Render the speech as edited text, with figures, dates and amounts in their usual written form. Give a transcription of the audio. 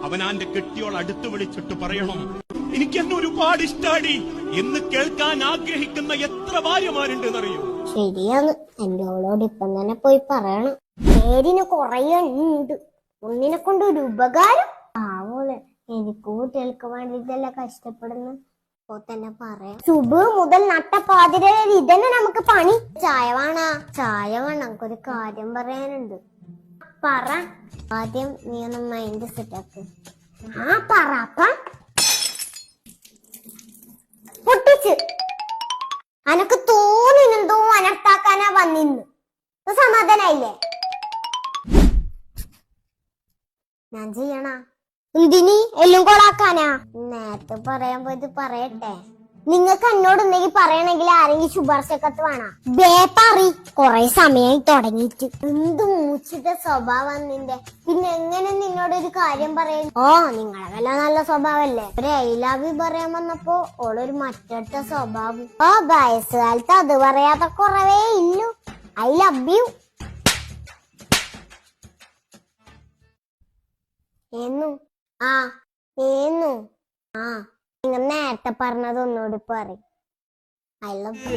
അവനാന്റെ കെട്ടിയോൾ അടുത്ത് വിളിച്ചിട്ട് പറയണം, എനിക്ക് എന്നെ ഒരുപാട് ഇഷ്ടാടി എന്ന് കേൾക്കാൻ ആഗ്രഹിക്കുന്ന എത്ര ഭാര്യമാരുണ്ട് എന്നറിയോ? ശരിയാണ്, എന്നോട് ഇപ്പം തന്നെ പോയി പറയണം. പേരിന് കൊറേ ഉണ്ട്, ഒന്നിനെ കൊണ്ട് ഒരു ഉപകാരം ആവോളെ. എനിക്ക് കുട്ടികൾക്ക് വേണ്ടിട്ടല്ല കഷ്ടപ്പെടുന്നു. ഇപ്പൊ തന്നെ പറയാം. സുബ് മുതൽ നട്ടപ്പാതിര ഇതന്നെ നമുക്ക് പണി. ചായ വേണ? ചായ വേണം. നമുക്കൊരു കാര്യം പറയാനുണ്ട്. പറ. ആദ്യം നീ ഒന്ന് മൈൻഡ് സെറ്റാക്ക്. ആ പറ. പൊട്ടിച്ച് അനക്ക് തോന്നിനെന്തോ അനർത്താക്കാനാ വന്നിന്ന്. സമാധാനായില്ലേ? ഞാൻ ചെയ്യണ ഇതിനി എല്ലാം കൊളാക്കാനാ? നേരത്തെ പറയാൻ പോയത് പറയട്ടെ. നിങ്ങൾക്ക് എന്നോട് എന്തെങ്കിലും പറയണെങ്കിൽ ആരെങ്കിലും ശുപാർശക്കത്ത് വേണം. ബേപ്പറി കൊറേ സമയമായി തുടങ്ങിയിട്ട്. എന്ത് മൂച്ചിട്ട സ്വഭാവം നിന്റെ. പിന്നെ എങ്ങനെ നിന്നോടൊരു കാര്യം പറയും? ഓ, നിങ്ങളെ വല്ല നല്ല സ്വഭാവല്ലേ. ഒരു ഐ ലവ് യു പറയാൻ വന്നപ്പോ ഓളൊരു മറ്റടുത്ത സ്വഭാവം. ഓ, വയസ്സുകാലത്ത് അത് പറയാത്ത കുറവേ ഇല്ലു. ഐ ലവ് യു എന്നു. നിങ്ങൾ നേരത്തെ പറഞ്ഞത് ഒന്നുകൂടി പറയും. I love you.